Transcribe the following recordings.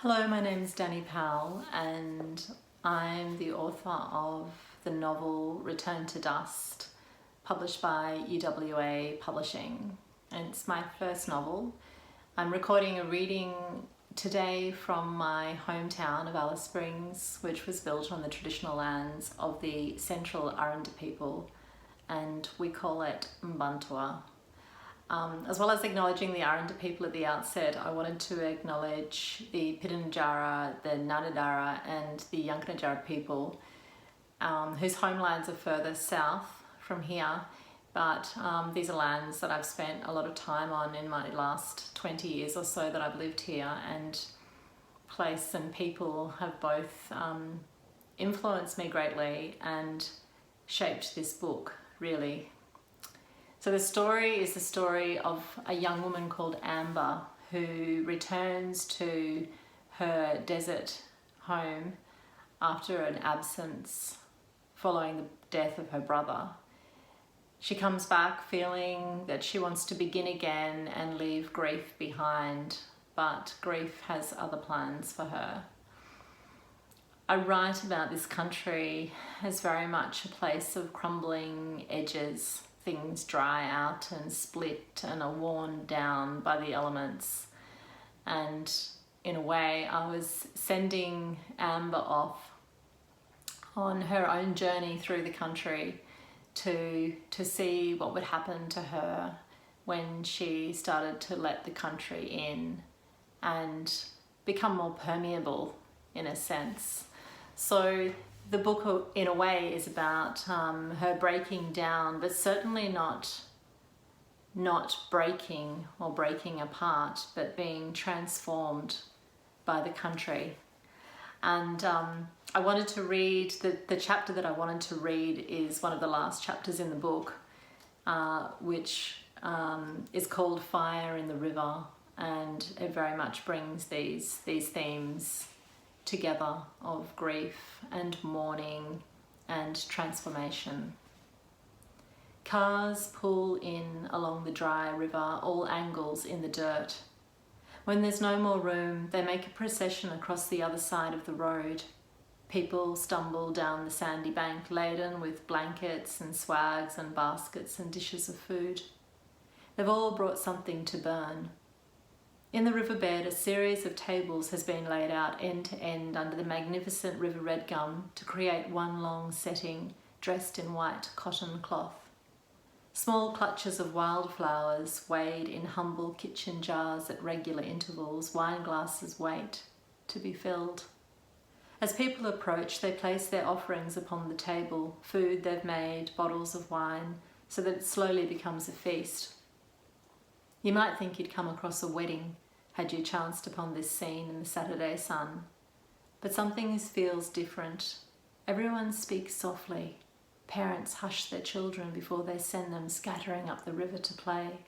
Hello, my name is Dani Powell and I'm the author of the novel Return to Dust, published by UWA Publishing. And it's my first novel. I'm recording a reading today from my hometown of Alice Springs, which was built on the traditional lands of the Central Aranda people, and we call it Mparntwe. As well as acknowledging the Aranda people at the outset, I wanted to acknowledge the Pitjantjatjara, the Ngarrindjatjara and the Yunkanjatjara people whose homelands are further south from here, but these are lands that I've spent a lot of time on in my last 20 years or so that I've lived here, and place and people have both influenced me greatly and shaped this book, really. So the story is the story of a young woman called Amber who returns to her desert home after an absence following the death of her brother. She comes back feeling that she wants to begin again and leave grief behind, but grief has other plans for her. I write about this country as very much a place of crumbling edges. Things dry out and split and are worn down by the elements. And in a way, I was sending Amber off on her own journey through the country to see what would happen to her when she started to let the country in and become more permeable in a sense. So the book, in a way, is about her breaking down, but certainly not breaking or breaking apart, but being transformed by the country. And I wanted to read, the chapter that I wanted to read is one of the last chapters in the book, which is called Fire in the River, and it very much brings these themes together of grief and mourning and transformation. Cars pull in along the dry river, all angles in the dirt. When there's no more room, they make a procession across the other side of the road. People stumble down the sandy bank laden with blankets and swags and baskets and dishes of food. They've all brought something to burn. In the riverbed, a series of tables has been laid out end to end under the magnificent river red gum to create one long setting dressed in white cotton cloth. Small clutches of wildflowers weighed in humble kitchen jars at regular intervals, wine glasses wait to be filled. As people approach, they place their offerings upon the table, food they've made, bottles of wine, so that it slowly becomes a feast. You might think you'd come across a wedding had you chanced upon this scene in the Saturday sun. But something feels different. Everyone speaks softly. Parents hush their children before they send them scattering up the river to play.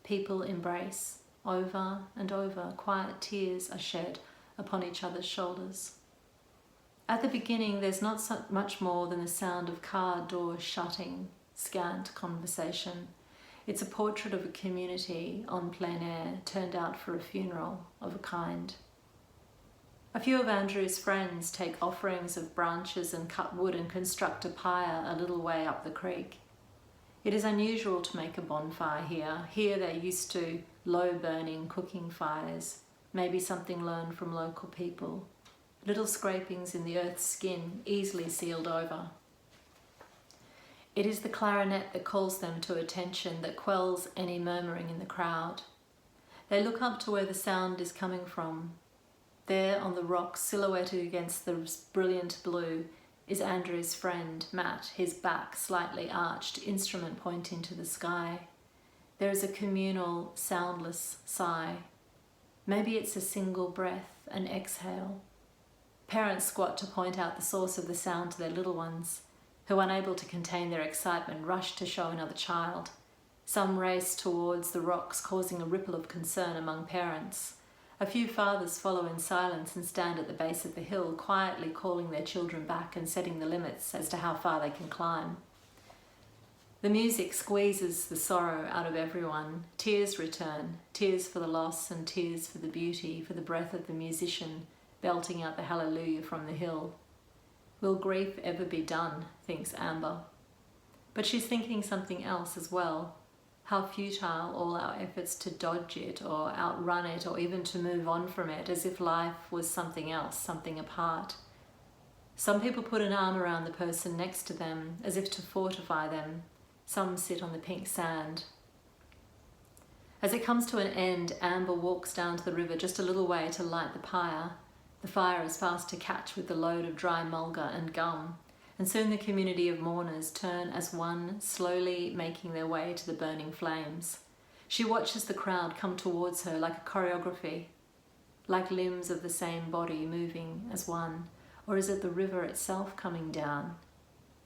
People embrace. Over and over, quiet tears are shed upon each other's shoulders. At the beginning, there's not so much more than the sound of car doors shutting, scant conversation. It's a portrait of a community on plein air, turned out for a funeral of a kind. A few of Andrew's friends take offerings of branches and cut wood and construct a pyre a little way up the creek. It is unusual to make a bonfire here. Here they're used to low-burning cooking fires, maybe something learned from local people. Little scrapings in the earth's skin, easily sealed over. It is the clarinet that calls them to attention, that quells any murmuring in the crowd. They look up to where the sound is coming from. There on the rock, silhouetted against the brilliant blue, is Andrew's friend, Matt, his back slightly arched, instrument pointing to the sky. There is a communal, soundless sigh. Maybe it's a single breath, an exhale. Parents squat to point out the source of the sound to their little ones, who, unable to contain their excitement, rush to show another child. Some race towards the rocks, causing a ripple of concern among parents. A few fathers follow in silence and stand at the base of the hill, quietly calling their children back and setting the limits as to how far they can climb. The music squeezes the sorrow out of everyone. Tears return, tears for the loss and tears for the beauty, for the breath of the musician belting out the hallelujah from the hill. Will grief ever be done, thinks Amber. But she's thinking something else as well. How futile all our efforts to dodge it or outrun it or even to move on from it, as if life was something else, something apart. Some people put an arm around the person next to them as if to fortify them. Some sit on the pink sand. As it comes to an end, Amber walks down to the river just a little way to light the pyre. The fire is fast to catch with the load of dry mulga and gum, and soon the community of mourners turn as one, slowly making their way to the burning flames. She watches the crowd come towards her like a choreography, like limbs of the same body moving as one. Or is it the river itself coming down?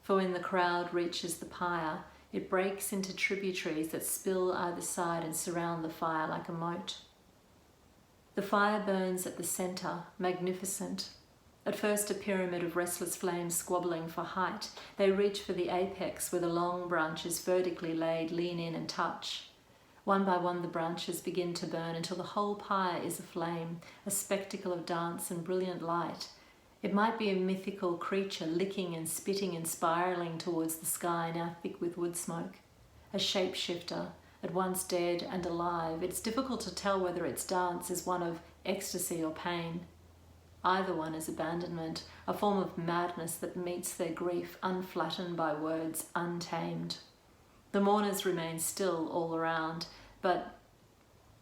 For when the crowd reaches the pyre, it breaks into tributaries that spill either side and surround the fire like a moat. The fire burns at the centre, magnificent. At first a pyramid of restless flames squabbling for height, they reach for the apex where the long branches vertically laid lean in and touch. One by one the branches begin to burn until the whole pyre is aflame, a spectacle of dance and brilliant light. It might be a mythical creature licking and spitting and spiralling towards the sky, now thick with wood smoke. A shapeshifter, at once dead and alive. It's difficult to tell whether its dance is one of ecstasy or pain. Either one is abandonment, a form of madness that meets their grief, unflattened by words, untamed. The mourners remain still all around, but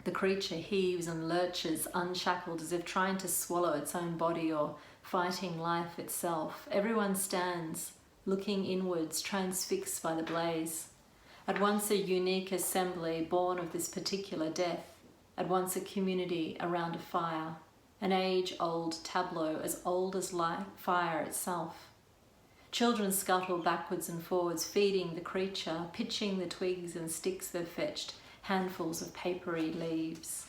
the creature heaves and lurches, unshackled, as if trying to swallow its own body or fighting life itself. Everyone stands, looking inwards, transfixed by the blaze. At once a unique assembly born of this particular death, at once a community around a fire, an age-old tableau as old as fire itself. Children scuttle backwards and forwards, feeding the creature, pitching the twigs and sticks they've fetched, handfuls of papery leaves.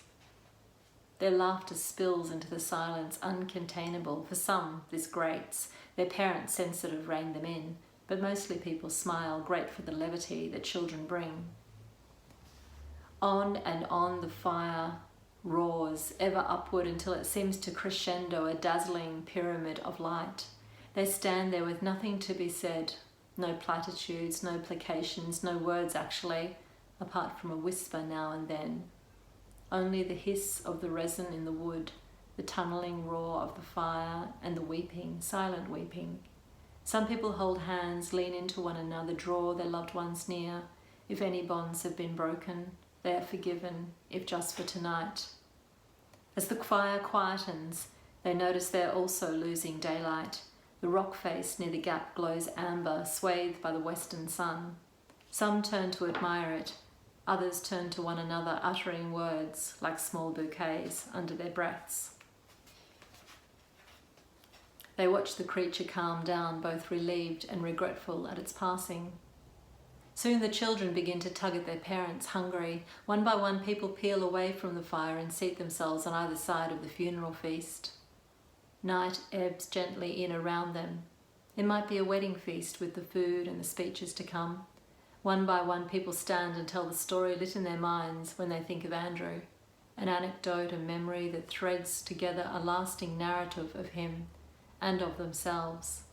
Their laughter spills into the silence, uncontainable. For some, this grates. Their parents, sensitive, rein them in, but mostly people smile, great for the levity that children bring. On and on the fire roars, ever upward until it seems to crescendo, a dazzling pyramid of light. They stand there with nothing to be said, no platitudes, no placations, no words actually, apart from a whisper now and then. Only the hiss of the resin in the wood, the tunneling roar of the fire, and the weeping, silent weeping. Some people hold hands, lean into one another, draw their loved ones near. If any bonds have been broken, they are forgiven, if just for tonight. As the fire quietens, they notice they are also losing daylight. The rock face near the gap glows amber, swathed by the western sun. Some turn to admire it. Others turn to one another, uttering words like small bouquets under their breaths. They watch the creature calm down, both relieved and regretful at its passing. Soon the children begin to tug at their parents, hungry. One by one, people peel away from the fire and seat themselves on either side of the funeral feast. Night ebbs gently in around them. It might be a wedding feast with the food and the speeches to come. One by one, people stand and tell the story lit in their minds when they think of Andrew, an anecdote, a memory that threads together a lasting narrative of him and of themselves.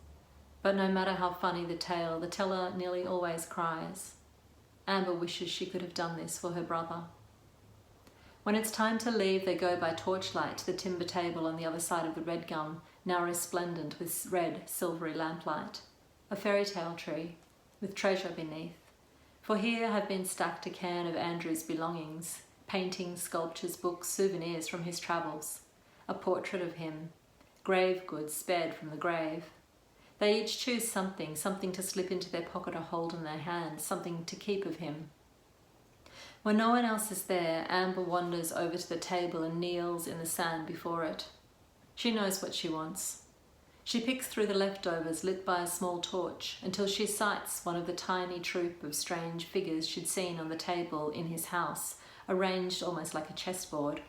But no matter how funny the tale, the teller nearly always cries. Amber wishes she could have done this for her brother. When it's time to leave, they go by torchlight to the timber table on the other side of the red gum, now resplendent with red, silvery lamplight. A fairy tale tree, with treasure beneath. For here have been stacked a cairn of Andrew's belongings, paintings, sculptures, books, souvenirs from his travels, a portrait of him, grave goods spared from the grave. They each choose something to slip into their pocket or hold in their hand, something to keep of him. When no one else is there, Amber wanders over to the table and kneels in the sand before it. She knows what she wants. She picks through the leftovers lit by a small torch until she sights one of the tiny troop of strange figures she'd seen on the table in his house, arranged almost like a chessboard.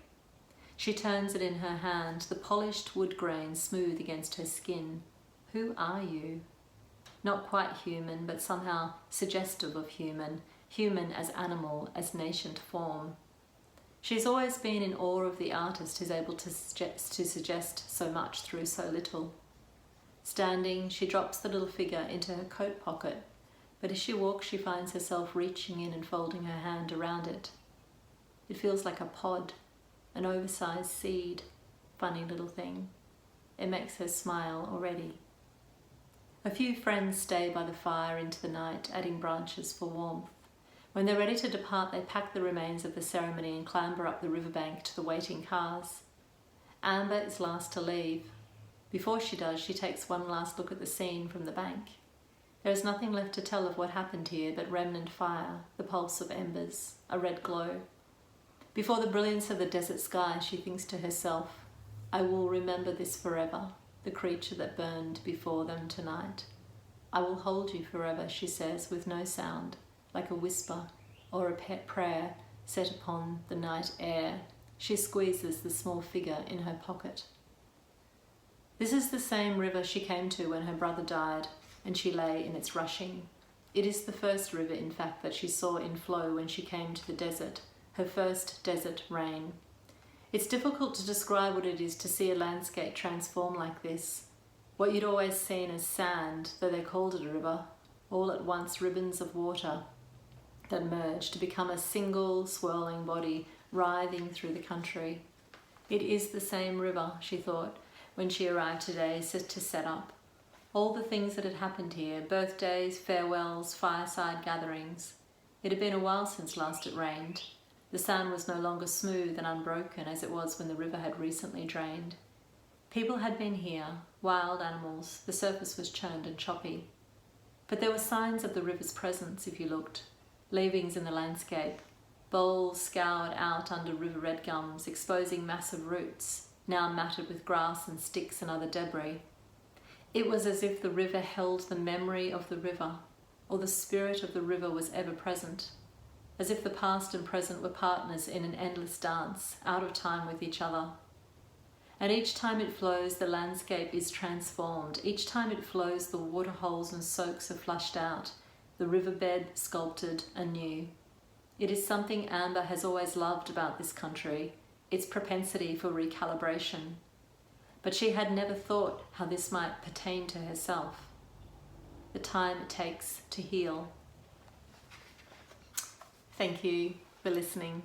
She turns it in her hand, the polished wood grain smooth against her skin. Who are you? not quite human, but somehow suggestive of human, human as animal, as nascent form. She's always been in awe of the artist who's able to suggest so much through so little. Standing, she drops the little figure into her coat pocket, but as she walks she finds herself reaching in and folding her hand around it. It feels like a pod, an oversized seed, funny little thing. It makes her smile already. A few friends stay by the fire into the night, adding branches for warmth. When they're ready to depart, they pack the remains of the ceremony and clamber up the riverbank to the waiting cars. Amber is last to leave. Before she does, she takes one last look at the scene from the bank. There is nothing left to tell of what happened here but remnant fire, the pulse of embers, a red glow. Before the brilliance of the desert sky, she thinks to herself, I will remember this forever, the creature that burned before them tonight. I will hold you forever, she says, with no sound, like a whisper or a pet prayer set upon the night air. She squeezes the small figure in her pocket. This is the same river she came to when her brother died, and she lay in its rushing. It is the first river, in fact, that she saw in flow when she came to the desert, her first desert rain. It's difficult to describe what it is to see a landscape transform like this. What you'd always seen as sand, though they called it a river, all at once ribbons of water that merged to become a single swirling body writhing through the country. It is the same river, she thought, when she arrived today to set up. All the things that had happened here, birthdays, farewells, fireside gatherings. It had been a while since last it rained. The sand was no longer smooth and unbroken as it was when the river had recently drained. People had been here, wild animals, the surface was churned and choppy. But there were signs of the river's presence if you looked. Leavings in the landscape, bowls scoured out under river red gums, exposing massive roots, now matted with grass and sticks and other debris. It was as if the river held the memory of the river, or the spirit of the river was ever present, as if the past and present were partners in an endless dance, out of time with each other. And each time it flows, the landscape is transformed. Each time it flows, the waterholes and soaks are flushed out, the riverbed sculpted anew. It is something Amber has always loved about this country, its propensity for recalibration. But she had never thought how this might pertain to herself. The time it takes to heal. Thank you for listening.